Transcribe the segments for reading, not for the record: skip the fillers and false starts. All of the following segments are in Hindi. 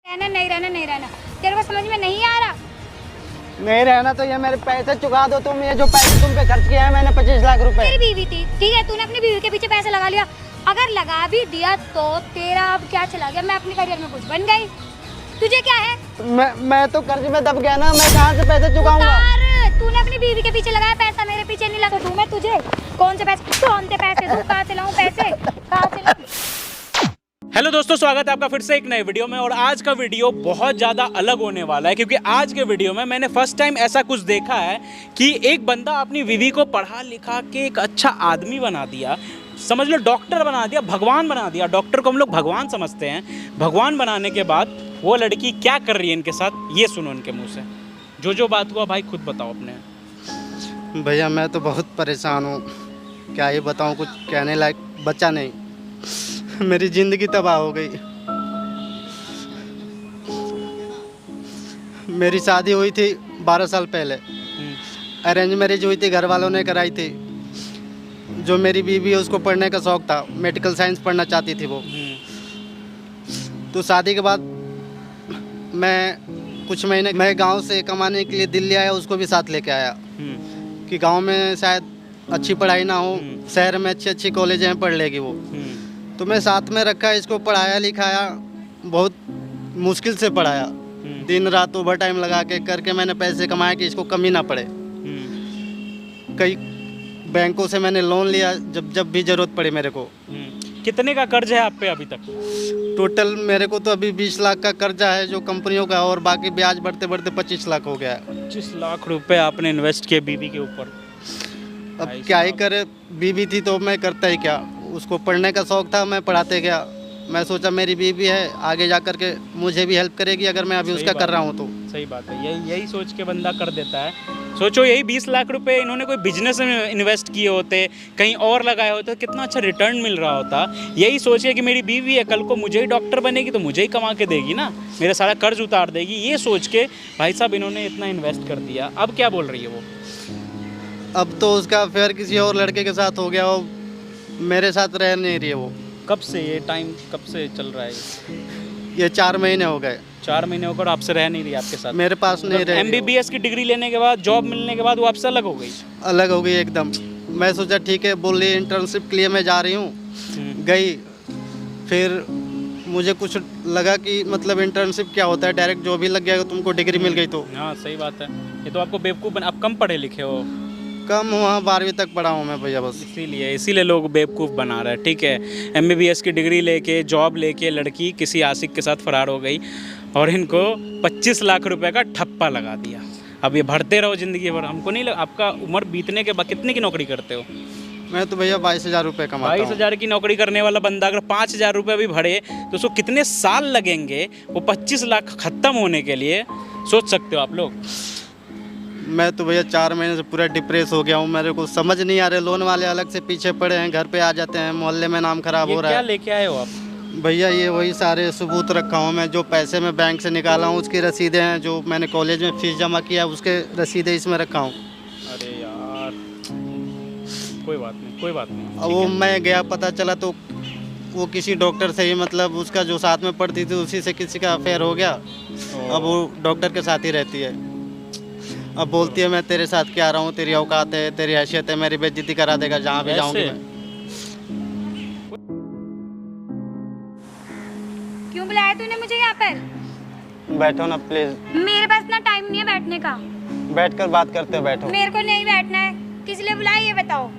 रहना नहीं रहना नहीं रहना, तेरे को समझ में नहीं आ रहा? नहीं रहना तो ये मेरे पैसे चुका दो तुम। ये जो पैसे तुम पे खर्च किया है मैंने 25 लाख रुपए। तेरी बीवी थी, ठीक है, तूने अपनी बीवी के पीछे पैसा लगा लिया। अगर लगा भी दिया तो तेरा अब क्या चला गया? मैं अपने करियर में कुछ बन गई, तुझे क्या है? मैं तो कर्ज में दब गया ना, मैं कहाँ से पैसे चुकाऊंगा? तूने अपनी बीवी के पीछे लगाया पैसा, मेरे पीछे नहीं लगा। दूं मैं तुझे कौन से पैसे दूं? कहाँ से लाऊं पैसे? कहाँ से लाऊं? हेलो दोस्तों, स्वागत है आपका फिर से एक नए वीडियो में। और आज का वीडियो बहुत ज़्यादा अलग होने वाला है, क्योंकि आज के वीडियो में मैंने फर्स्ट टाइम ऐसा कुछ देखा है कि एक बंदा अपनी बीवी को पढ़ा लिखा के एक अच्छा आदमी बना दिया, समझ लो डॉक्टर बना दिया, भगवान बना दिया। डॉक्टर को हम लोग भगवान समझते हैं। भगवान बनाने के बाद वो लड़की क्या कर रही है इनके साथ, ये सुनो इनके मुँह से। जो बात हुआ भाई खुद बताओ अपने। भैया मैं तो बहुत परेशान हूँ, क्या ही बताऊँ, कुछ कहने लायक बचा नहीं। मेरी ज़िंदगी तबाह हो गई। मेरी शादी हुई थी 12 साल पहले, अरेंज मैरिज हुई थी, घर वालों ने कराई थी। जो मेरी बीवी है उसको पढ़ने का शौक़ था, मेडिकल साइंस पढ़ना चाहती थी वो। तो शादी के बाद मैं कुछ महीने मैं गांव से कमाने के लिए दिल्ली आया, उसको भी साथ लेके आया कि गांव में शायद अच्छी पढ़ाई ना हो, शहर में अच्छी अच्छी कॉलेज हैं, पढ़ लेगी वो। तो मैं साथ में रखा, इसको पढ़ाया लिखाया, बहुत मुश्किल से पढ़ाया, दिन रात ओवर टाइम लगा के करके मैंने पैसे कमाए कि इसको कमी ना पड़े। कई बैंकों से मैंने लोन लिया जब भी ज़रूरत पड़ी मेरे को। कितने का कर्ज है आप पे अभी तक? टोटल मेरे को तो अभी 20 लाख का कर्जा है जो कंपनियों का, और बाकी ब्याज बढ़ते बढ़ते 25 लाख हो गया है। 25 लाख रुपए आपने इन्वेस्ट किए बीवी के ऊपर। अब क्या ही करे, बीवी थी तो मैं करता ही क्या, उसको पढ़ने का शौक़ था, मैं पढ़ाते गया। मैं सोचा मेरी बीवी है, आगे जा कर के मुझे भी हेल्प करेगी अगर मैं अभी उसका कर रहा हूँ तो। सही बात है, यही सोच के बंदा कर देता है। सोचो यही 20 लाख रुपए इन्होंने कोई बिजनेस में इन्वेस्ट किए होते, कहीं और लगाए होते, कितना अच्छा रिटर्न मिल रहा होता। यही सोच के कि मेरी बीवी है, कल को मुझे ही डॉक्टर बनेगी तो मुझे ही कमा के देगी ना, मेरा सारा कर्ज उतार देगी। ये सोच के भाई साहब इन्होंने इतना इन्वेस्ट कर दिया। अब क्या बोल रही है वो? अब तो उसका अफेयर किसी और लड़के के साथ हो गया, वो मेरे साथ रह नहीं रही है वो। कब से ये टाइम कब से चल रहा है? ये 4 महीने हो गए। 4 महीने होकर आपसे रह नहीं रही आपके साथ? मेरे पास नहीं रह। MBBS की डिग्री लेने के बाद, जॉब मिलने के बाद वो आपसे अलग हो गई? अलग हो गई एकदम। मैं सोचा ठीक है, बोल रही इंटर्नशिप के लिए मैं जा रही हूँ, गई। फिर मुझे कुछ लगा कि मतलब इंटर्नशिप क्या होता है, डायरेक्ट जॉब ही लग गया, तुमको डिग्री मिल गई तो। हाँ सही बात है, ये तो आपको बेवकूफ़ बना। आप कम पढ़े लिखे हो? कम हुआ, 12वीं तक पढ़ा हूँ मैं भैया बस। इसीलिए लोग बेवकूफ़ बना रहे हैं। ठीक है, MBBS की डिग्री लेके, जॉब लेके लड़की किसी आशिक के साथ फरार हो गई और इनको 25 लाख रुपए का ठप्पा लगा दिया। अब ये भरते रहो ज़िंदगी भर। हमको नहीं आपका उम्र बीतने के बाद कितने की नौकरी करते हो? मैं तो भैया 22,000 रुपये कमाता हूँ। 22,000 की नौकरी करने वाला बंदा अगर 5,000 रुपये भी भरे तो उसको कितने साल लगेंगे वो 25 लाख ख़त्म होने के लिए? सोच सकते हो आप लोग। मैं तो भैया 4 महीने से पूरा डिप्रेस हो गया हूँ, मेरे को समझ नहीं आ रहा। लोन वाले अलग से पीछे पड़े हैं, घर पे आ जाते हैं, मोहल्ले में नाम खराब हो रहा है। क्या लेके आए हो आप? भैया ये वही सारे सबूत रखा हूँ मैं, जो पैसे मैं बैंक से निकाला हूँ उसकी रसीदें हैं, जो मैंने कॉलेज में फीस जमा किया उसके रसीदें इसमें रखा हूँ। अरे यार कोई बात नहीं, कोई बात नहीं। अब वो मैं गया, पता चला तो वो किसी डॉक्टर से ही, मतलब उसका जो साथ में पढ़ती थी उसी से किसी का अफेयर हो गया। अब वो डॉक्टर के साथ ही रहती है। अब बोलती है मैं तेरे साथ क्या रहा हूँ, तेरी औकात है, तेरी हैसियत है, मेरी बेइज्जती करा देगा जहाँ भी जाऊँगी मैं। क्यों बुलाया तूने मुझे यहाँ पर? बैठो ना प्लीज। मेरे पास ना टाइम नहीं है बैठने का। बैठकर बात करते हो, बैठो। मेरे को नहीं बैठना है। किस लिए बुलाया ये बताओ?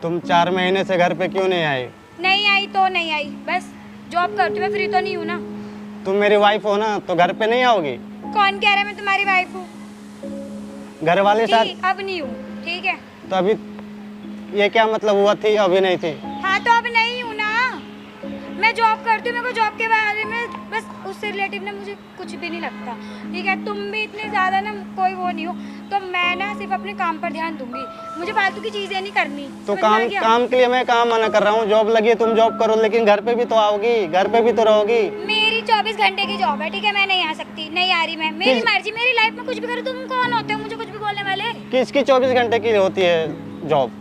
तुम 4 महीने से घर पे क्यों नहीं आई? नहीं आई तो नहीं आई, बस जॉब करती हूँ, मैं फ्री तो नहीं हूँ ना। तुम मेरी वाइफ हो ना, तो घर पे नहीं आओगी? कौन कह रहा है मैं तुम्हारी वाइफ हूँ? घर वाले साथ। अब नहीं हूँ, ठीक है। तो अभी ये क्या मतलब हुआ, थी अभी नहीं थी? हाँ तो अब नहीं हूँ ना, मैं जॉब करती हूँ, मेरे को जॉब के बारे में बस उससे रिलेटिव ना मुझे कुछ भी नहीं लगता, ठीक है। तुम भी इतने ज़्यादा ना कोई वो नहीं हो, तो मैं ना सिर्फ अपने काम पर ध्यान दूंगी, मुझे फालतू की चीज़ें नहीं करनी। तो काम के लिए मैं कहाँ मना कर रहा हूँ? जॉब लगी है, तुम जॉब करो, लेकिन घर पे भी तो आओगी, घर पे भी तो रहोगी। मेरी 24 घंटे की जॉब है, ठीक है, मैं नहीं आ सकती, नहीं आ रही मैं, मेरी मर्जी, मेरी लाइफ में कुछ भी करो। तुम कौन होते हो मुझे कुछ भी बोलने वाले? किसकी 24 घंटे की होती है जॉब?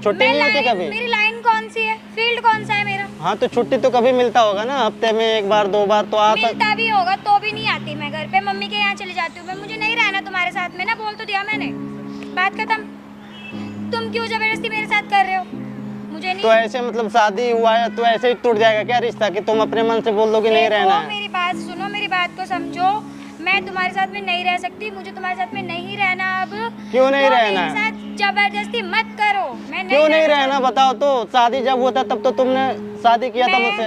छुट्टी नहीं होती कभी? मेरी लाइन कौन सी है, फील्ड कौन सा है मेरा? हाँ तो छुट्टी तो कभी मिलता होगा ना, हफ्ते में 1 बार 2 बार तो आ मिलता भी होगा तो भी नहीं आती मैं घर पे, मम्मी के यहाँ चली जाती हूँ मैं, मुझे नहीं रहना तुम्हारे साथ में ना, बोल तो दिया मैंने, बात खत्म। तुम क्यों जबरदस्ती मेरे साथ कर रहे हो, मुझे नहीं। तो ऐसे मतलब शादी हुआ है तो ऐसे ही टूट जाएगा क्या रिश्ता, कि तुम अपने मन से बोल दो कि नहीं रहना है? मेरी बात सुनो, मेरी बात को समझो, मैं तुम्हारे साथ में नहीं रह सकती, मुझे तुम्हारे साथ में नहीं रहना अब। क्यों नहीं रहना? मेरे साथ जबरदस्ती मत करो, मैं क्यों नहीं रहना बताओ तो? शादी जब हुआ था तब तो तुमने शादी किया था मुझसे,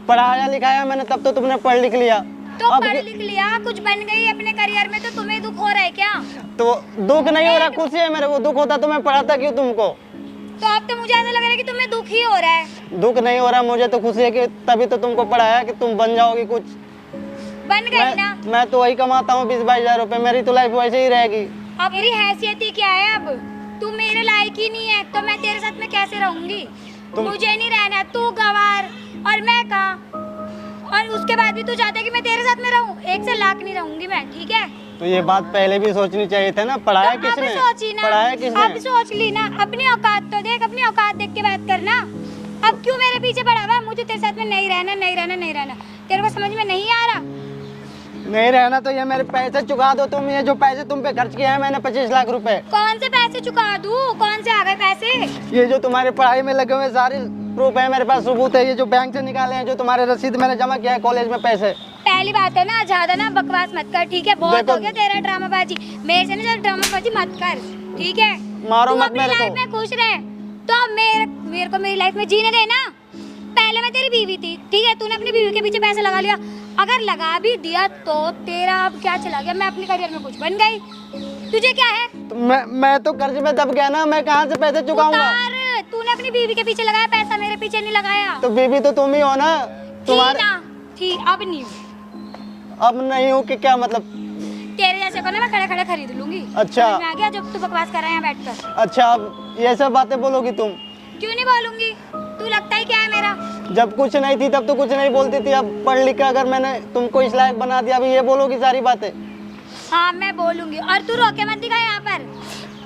पढ़ाया लिखाया मैंने तब तो तुमने पढ़ लिख लिया। तो अब पढ़ लिख लिया, कुछ बन गई अपने करियर में, तो तुम्हें दुख हो रहा है क्या? तो दुख नहीं हो रहा, खुशी है मेरे को। दुख होता तो मैं पढ़ाता क्यों तुमको? तो अब तो मुझे ऐसा लग रहा है कि तुम्हें दुख ही हो रहा है। दुख नहीं हो रहा, मुझे तो खुशी है कि तभी तो तुमको पढ़ाया कि तुम बन जाओगी कुछ। बन गई ना? मैं तो वही कमाता हूँ 20-22 हजार रुपए, मेरी तो लाइफ वैसे ही रहेगी। अब मेरी हैसियत ही क्या है, अब तू मेरे लायक ही नहीं है, तो मैं तेरे साथ में कैसे रहूंगी? मुझे नहीं रहना, तू गवार और मैं कहाँ, और उसके बाद भी तू चाहता है कि मैं तेरे साथ में रहूं? 1 से लाख नहीं रहूंगी मैं, ठीक है? तो ये बात पहले भी सोचनी चाहिए था ना, पढ़ाया तो किसने? अब सोची ना, पढ़ाया किसने? अब सोच ली ना, अपनी औकात तो देख, अपनी औकात देख के बात करना। अब क्यों मेरे पीछे पड़ा हुआ? मुझे तेरे साथ में नहीं रहना, नहीं रहना, नहीं रहना, तेरे को समझ में नहीं आ रहा? नहीं रहना तो ये मेरे पैसे चुका दो तुम, ये जो पैसे तुम पे खर्च किए हैं मैंने 25 लाख रुपए। कौन से पैसे चुका दूं? कौन से आ गए पैसे? ये जो तुम्हारी पढ़ाई में लगे हुए सारे प्रूफ है मेरे पास, सबूत है, ये जो बैंक से निकाले हैं, जो तुम्हारे रसीद मैंने जमा किया है कॉलेज में पैसे। पहली बात है ना, ज्यादा ना बकवास मत कर, ठीक है? बहुत देखो- हो गया तेरा ड्रामाबाजी, मेरे से ना ज्यादा ड्रामाबाजी मत कर, ठीक है? मारो तू मत अपनी मेरे को। लाइफ में खुश रहे, तो मेरे को मेरी लाइफ में जीने देना। पहले मैं तेरी बीवी थी, ठीक है? तूने अपनी बीवी के पीछे पैसे लगा लिया, अगर लगा भी दिया तो तेरा अब क्या चला गया? मैं अपने करियर में कुछ बन गई, तुझे क्या है? तो मैं तो कर्ज में दब गया ना, मैं कहाँ से पैसे चुकाऊंगा? उतार, तूने अपनी बीवी के पीछे लगाया पैसा, मेरे पीछे नहीं लगाया। तो बीवी तो तुम ही हो ना, तुम्हारे। थी ना, थी, अब नहीं हूँ। अब नहीं हो कि क्या मतलब? तेरे जैसे को ना मैं खड़े खड़े खरीद लूंगी। अच्छा। समझ में आ गया? जब तू बकवास कर रहा है यहाँ बैठकर। अच्छा, अब ये सब बातें बोलोगी तुम? क्यों नहीं बोलूंगी? तू लगता ही क्या है मेरा? जब कुछ नहीं थी तब तो कुछ नहीं बोलती थी, अब पढ़ लिख कर अगर मैंने तुमको इस लायक बना दिया, अभी ये बोलोगी सारी बातें? हाँ मैं बोलूंगी, और तू रोके मत दिखा यहाँ पर,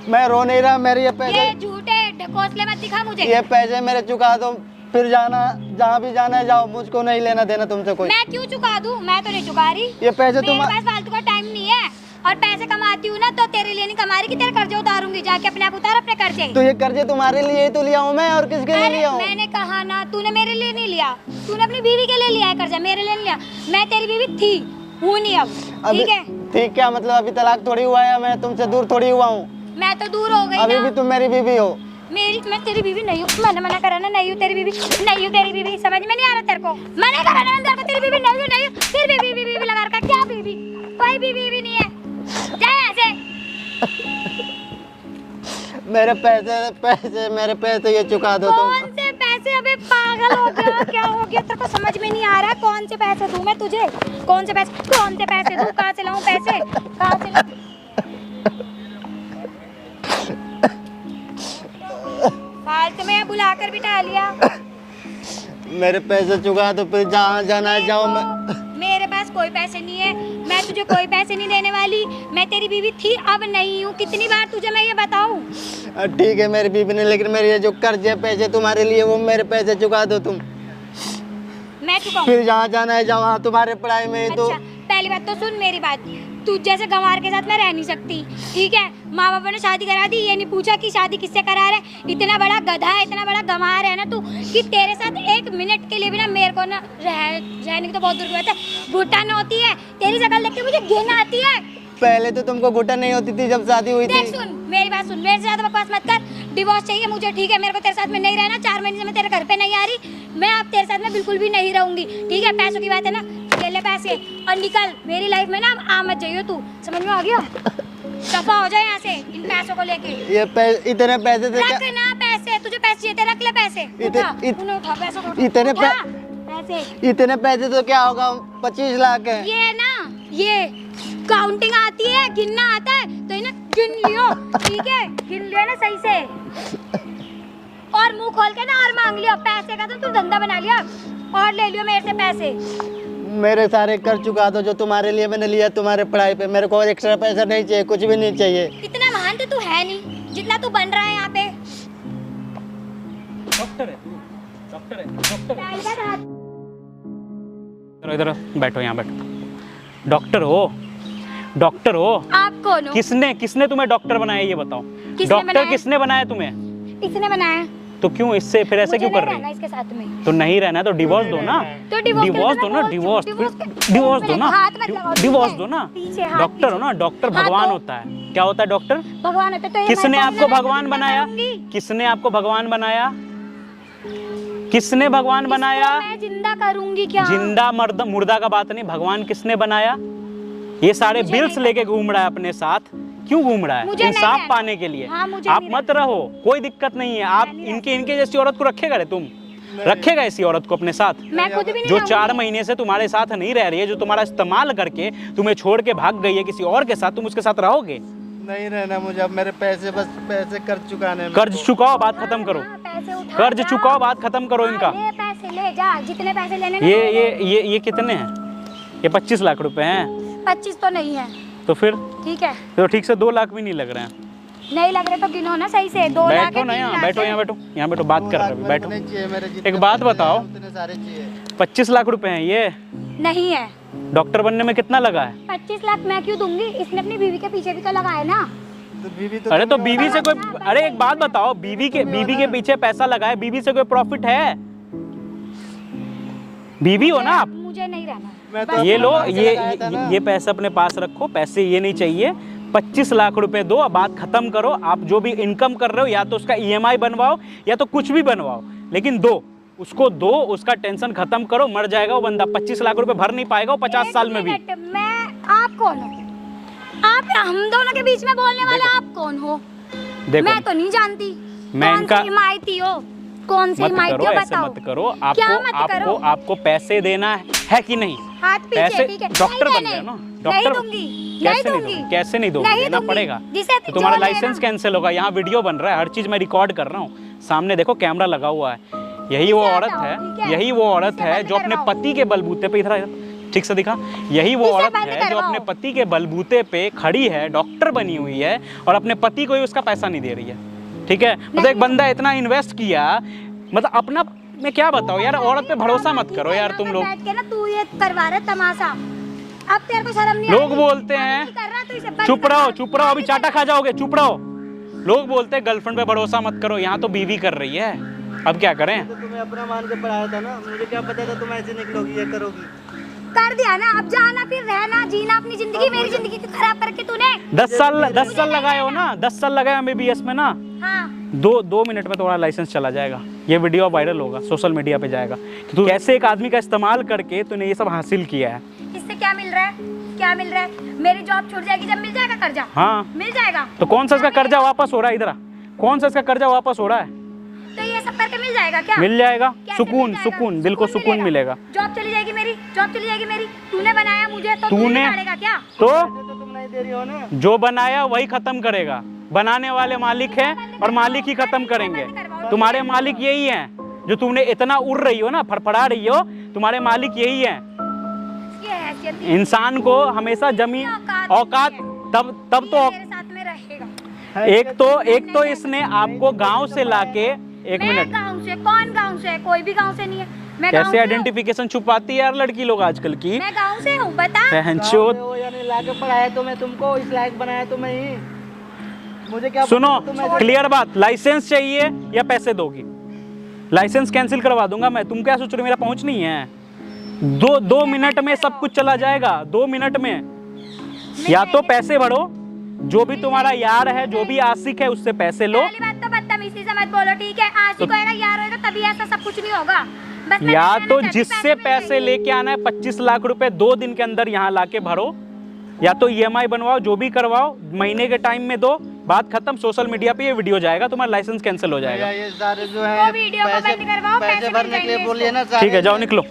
मैं रो नहीं रहा, मेरे ये पैसे, ये झूठे ढकोसले मत दिखा मुझे। ये पैसे मेरे चुका दो, फिर जाना जहाँ भी जाना है जाओ, मुझको नहीं लेना देना तुमसे कोई। मैं क्यों चुका दूँ? मैं तो नहीं चुका रही, ये पैसे मेरे तुम पास फालतू का टाइम नहीं है, और पैसे कमाती हूँ ना तो तेरे लिए नहीं कमा रही कि तेरे कर्जे उतारूंगी, जाके अपने आप उतार अपने कर्जे। तो ये कर्जे तुम्हारे लिए ही तो लिया हूँ मैं, और किसके लिए अरे लिया हूँ? मैंने कहा ना, तूने मेरे लिए नहीं लिया, तूने अपनी बीवी के लिए लिया है कर्जा, मेरे लिए नहीं लिया। मैं तेरी बीवी थी, हूँ नहीं अब, ठीक है? ठीक, क्या मतलब? अभी तलाक थोड़ी हुआ है, मैं तुमसे दूर थोड़ी हुआ हूँ, मैं तो दूर हो गई अभी ना। भी तुम मेरी बीवी हो। मैं तेरी बीवी नहीं हूँ, मैंने मना करा ना, नहीं हूँ तेरी बीवी, नहीं हूँ तेरी बीवी, समझ में नहीं आ रहा तेरे को? मना करा ना मैंने तेरे को, तेरी बीवी नहीं हूँ, नहीं हूँ, फिर बीवी लगा रखा, क्या बीवी? कोई बीवी नहीं है, जा यहाँ से। मेरे पैसे ये चुका दो कौन तुम। से पैसे? अबे पागल हो गया क्या? हो गया तेरे को? समझ में नहीं आ रहा है कौन से पैसे दूं मैं तुझे? कौन से पैसे दूं? कहाँ से लाऊं पैसे? कहाँ से लाऊं? फालतू में बुलाकर बिठा लिया। मेरे पैसे चुका दो, फिर जहाँ जाना है जाओ। मैं मेरे पास कोई पैसे नहीं है, मैं तुझे कोई पैसे नहीं देने वाली, मैं तेरी बीवी थी अब नहीं हूँ। कितनी बार तुझे मैं ये बताऊँ? ठीक है मेरी बीवी ने, लेकिन मेरे ये जो कर्ज है पैसे तुम्हारे लिए, वो मेरे पैसे चुका दो तुम, मैं चुकाऊँ? फिर जहाँ जाना है जाओ, हाँ तुम्हारे पढ़ाई में ही तो। अच्छा, पहली बात तो सुन मेरी बात, तू जैसे गंवार के साथ मैं रह नहीं सकती, ठीक है? माँ बाप ने शादी करा दी, ये नहीं पूछा कि शादी किससे करा रहा है। इतना बड़ा गधा है, इतना बड़ा गंवार है ना तू, कि तेरे साथ 1 मिनट के लिए भी ना मेरे को ना रहने की तो बहुत दूर की बात है, घुटन होती है। तेरी शक्ल देख के मुझे घिन आती है। पहले तो तुमको घुटन नहीं होती थी जब शादी हुई थी। देख सुन मेरी बात सुन, मेरे से ज्यादा बकवास मत कर। डिवोर्स चाहिए मुझे, ठीक है? मेरे को तेरे साथ में नहीं रहना, 4 महीने से मैं तेरे घर पे नहीं आ रही, मैं अब तेरे साथ में बिल्कुल भी नहीं रहूंगी, ठीक है? पैसों की बात है ना, ले ले पैसे और निकल मेरी लाइफ में ना, आ मत जाइयो तू, समझ में आ गया? दफा हो जाए यहाँ से इन पैसों को लेके। ये इतने पैसे से क्या? रख ना पैसे, तुझे पैसे चाहिए थे, रख ले पैसे। उठा, उठा पैसे को, उठा, इतने उठा पैसे। इतने पैसे तो क्या होगा, 25 लाख है। ये ना, ये काउंटिंग आती है, गिनना आता है, तो इन्हें गिन लियो, ठीक है? गिन लियो ना सही से, और मुंह खोल के ना और मांग लियो पैसे का, तो तू धंधा बना लिया और ले लियो मेरे से पैसे। मेरे सारे कर चुका दो जो तुम्हारे लिए मैंने लिया, तुम्हारे पढ़ाई पे। मेरे को और एक्स्ट्रा पैसा नहीं चाहिए, कुछ भी नहीं चाहिए। इतना महान तो तू है नहीं जितना तू बन रहा है यहाँ पे। डॉक्टर है तू? डॉक्टर है, डॉक्टर है। पहले हाथ इधर इधर बैठो, यहाँ बैठो। डॉक्टर हो, डॉक्टर हो। आप कौन हो? किसने तुम्हें डॉक्टर बनाया ये बताओ? किसने डॉक्टर बनाया? किसने बनाया तुम्हें? इसने बनाया। तो क्यों इससे फिर ऐसे मुझे क्यों नहीं कर रही? रहना इसके साथ में। तो नहीं रहना है तो डिवोर्स दो ना। तो डिवोर्स डिवोर्स दो ना, डिवोर्स डिवोर्स दो ना, हाथ मत लगाओ, डिवोर्स पीछे, दो ना। पीछे हाथ डॉक्टर हो ना, पीछे। डॉक्टर हाँ, भगवान तो- होता है। क्या होता है डॉक्टर? भगवान होते तो ये किसने मैं आपको सामने भगवान मैं बनाया? करूंगी। किसने आपको भगवान बनाया? किसने भगवान बनाया? इसको मैं जिंदा करूंगी क्या? जिंदा मर्द मुर्दा का बात नहीं, भगवान किसने बनाया? ये सारे मुझे बिल्स नहीं लेके घूम रहा है अपने साथ, क्यों घूम रहा है? मुझे नहीं इंसाफ रहना। पाने के लिए। हाँ, मुझे आप नहीं मत रहो, कोई दिक्कत नहीं है। आप इनके जैसी औरत को रखेगा रे तुम? रखेगा ऐसी औरत को अपने साथ मैं खुद भी नहीं जो रहूंगी। 4 महीने से तुम्हारे साथ नहीं रह रही है, जो तुम्हारा इस्तेमाल करके तुम्हें छोड़ के भाग गई है किसी और के साथ, तुम उसके साथ रहोगे? नहीं रहना मुझे, अब मेरे पैसे बस पैसे कर्ज चुकाने हैं कर्ज मेरे को। चुकाओ, बात खत्म करो। हाँ, पैसे उठा कर्ज जा। चुकाओ, बात खत्म करो इनका। ले पैसे ले जा, जितने पैसे लेने ना ये ले ये ले। ये कितने हैं? ये 25 लाख रुपए हैं। 25 तो नहीं है। तो फिर ठीक है, तो ठीक से 2 लाख भी नहीं लग रहे हैं। नहीं लग रहे तो गिनो ना सही से। 2 लाख बैठो ना यहाँ, बैठो यहाँ, बैठो यहाँ, बैठो बात कर रहे हैं, बैठो। नहीं चाहिए मेरे जितने एक बात पैसे बताओ। हैं, उतने सारे चाहिए। 25 लाख रुपए हैं ये। नहीं है। डॉक्टर बनने में कितना लगा है? 25 लाख मैं क्यों दूंगी? इसने अपनी बीवी के पीछे भी तो लगाया ना। तो बीवी तो अरे तो तुम्हें- बीवी से कोई, अरे एक बात बताओ, बीवी के पीछे पैसा लगाए, बीवी से कोई प्रॉफिट है? बीवी हो ना आप? मुझे नहीं रहना। मैं तो ये लो, अपने पैसे लगाया था ना। ये पैसे अपने पास रखो, पैसे ये नहीं चाहिए। 25 लाख रुपए दो, अब बात खत्म करो। आप जो भी इनकम कर रहे हो, या तो उसका EMI बनवाओ या तो कुछ भी बनवाओ, लेकिन दो, उसको दो, उसका टेंशन खत्म करो। मर जाएगा वो बंदा, 25 लाख रुपए भर नहीं पाएगा वो 50 साल में भी। एक मिनट, मैं आप कौन हो? आप हम दोनों के बीच में बोलने वाले आप कौन हो? देखो मैं तो नहीं जानती। मैं कौन इनका- सी हिमायती हो? कौन सी मत हिमायती करो, हो ऐसे बताओ। मत करो। क्या आपको मत आपको करो? आपको पैसे देना है कि नहीं? हाथ पीछे, पैसे ठीक है। डॉक्टर नहीं बन गए देने। ना, नहीं डॉक्टर दूंगी, कैसे नहीं नहीं दूंगी। दोगे? कैसे नहीं दोगे? नहीं देना दूंगी। पड़ेगा। जिसे तो तुम्हारा जो लेना- लाइसेंस कैंसिल होगा। यहाँ वीडियो बन रहा है, हर चीज मैं रिकॉर्ड कर रहा हूँ, सामने देखो कैमरा लगा हुआ है। यही वो इसे औरत हटाओ, है, ठीक है? यही वो औरत इसे है बंद जो अपने करवाओ। पति के बलबूते पे, इधर ठीक से दिखा, यही वो इसे औरत बंद है जो करवाओ। अपने पति के बलबूते पे खड़ी है, डॉक्टर बनी हुई है, और अपने पति को ही उसका पैसा नहीं दे रही है। ठीक है, मतलब एक बंदा इतना इन्वेस्ट किया, मतलब अपना, मैं क्या बताऊँ यार, औरत पे भरोसा मत करो यार तुम लोग। बैठ के ना तू ये करवा रहा है तमाशा। अब तेरे को शर्म नहीं लोग आती? बोलते अब हैं, नहीं कर रहा, तो इसे बंद चुप कर। रहो, चुप रहो, अभी चाटा खा जाओगे, चुप रहो। लोग बोलते हैं गर्लफ्रेंड पे भरोसा मत करो, यहाँ तो बीवी कर रही है, अब क्या करें? तो तुम्हें अपना मान के पढ़ाया था ना, मुझे क्या पता था तुम ऐसे निकलोगी, ये करोगी। कर दिया ना, अब जाना फिर रहना जीना अपनी जिंदगी। मेरी जिंदगी क्यों खराब करके तूने? 10 साल लगाए हो ना, 10 साल लगाए MBBS में ना। हाँ, 2 मिनट में तुम्हारा लाइसेंस चला जाएगा, ये वीडियो वायरल होगा, सोशल मीडिया पे जाएगा कि तू कैसे एक आदमी का इस्तेमाल करके तूने ये सब हासिल किया है। इससे क्या मिल रहा है? क्या मिल रहा है? मेरी जॉब छूट जाएगी जब मिल जाएगा कर्जा। हाँ, मिल जाएगा तो कौन सा इसका कर्जा वापस हो रहा है? इधर आ। कौन सा इसका कर्जा वापस हो रहा है? तो ये सब करके मिल जाएगा क्या? मिल जाएगा, कैसे सुकून, मिल जाएगा? सुकून, दिल को सुकून मिलेगा। जॉब चली जाएगी मेरी, जॉब चली जाएगी मेरी। तूने बनाया मुझे तो तूने- तूने मारेगा क्या? तो तो तुम नहीं दे रही हो ना। जो बनाया वही खत्म करेगा, बनाने वाले मालिक हैं और मालिक ही खत्म करेंगे। तुम्हारे मालिक यही हैं, जो तुमने इतना उड़ रही हो ना, फड़फड़ा रही हो, तुम्हारे मालिक यही हैं। ये हैसियत ही इंसान को हमेशा जमीन औकात, तब तो मेरे साथ में रहेगा। एक तो इसने आपको गांव से लाके, एक मैं मिनट, गांव से, कौन गांव से है? कोई भी गांव से नहीं है। मैं गांव कैसे से हूँ। आइडेंटिफिकेशन छुपाती है यार लड़की लोग आजकल की। मैं गांव से हूँ, बता। बहनचोद। गाँव में हो या नहीं, लाके पढ़ाया तो मैं तुमको, इस लायक बनाया तो मैं ही। मुझे क्या सुनो, पता तुम ऐसे- क्लियर बात, लाइसेंस चाहिए या पैसे दोगी? लाइसेंस कैंसिल करवा दूंगा मैं। तुम क्या सोच रहे हो मेरा पहुंच नहीं है? 2 मिनट में सब कुछ चला जाएगा, 2 मिनट में। या तो पैसे भरो, जो भी तुम्हारा यार है, जो भी आशिक है, उससे पैसे लो, पहली बात तो बदतमीजी से मत बोलो, ठीक है? आशिक होएगा, यार होएगा, तभी ऐसा सब कुछ नहीं होगा। बस मैं या कहना तो चाहती हूँ, जिससे मिल पैसे जाएंगे। लेके आना है 25 लाख रुपए 2 दिन के अंदर यहाँ लाके भरो, या तो EMI बनवाओ, जो भी करवाओ, महीने के टाइम में दो, बात खत्म। सोशल मीडिया पे ये वीडियो जाएगा, तुम्हारा लाइसेंस कैंसिल हो जाएगा। ये सारे जो वो है वीडियो को बंद करवाओ, पैसे पैसे मिल भरने के लिए जाएंगे बोलिए ना सारे। ठीक है, जाओ निकलो।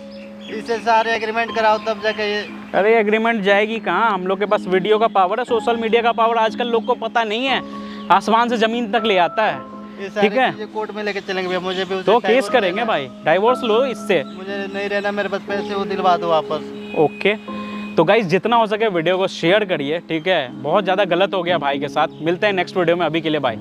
इससे सारे एग्रीमेंट कराओ तब जाके ये। अरे एग्रीमेंट जाएगी कहाँ? हम लोग के पास वीडियो का पावर है, सोशल मीडिया का पावर आजकल लोग को पता नहीं है, आसमान से जमीन तक ले आता है। ये सारी ठीक है, चीजें कोर्ट में लेके चलेंगे भैया, मुझे भी उसे तो केस divorce करेंगे देना। भाई, डाइवोर्स लो इससे। मुझे नहीं रहना, मेरे पास पैसे वो दिलवा दो वापस। ओके, तो गाइज जितना हो सके वीडियो को शेयर करिए, ठीक है? बहुत ज़्यादा गलत हो गया भाई के साथ। मिलते हैं नेक्स्ट वीडियो में, अभी के लिए बाय।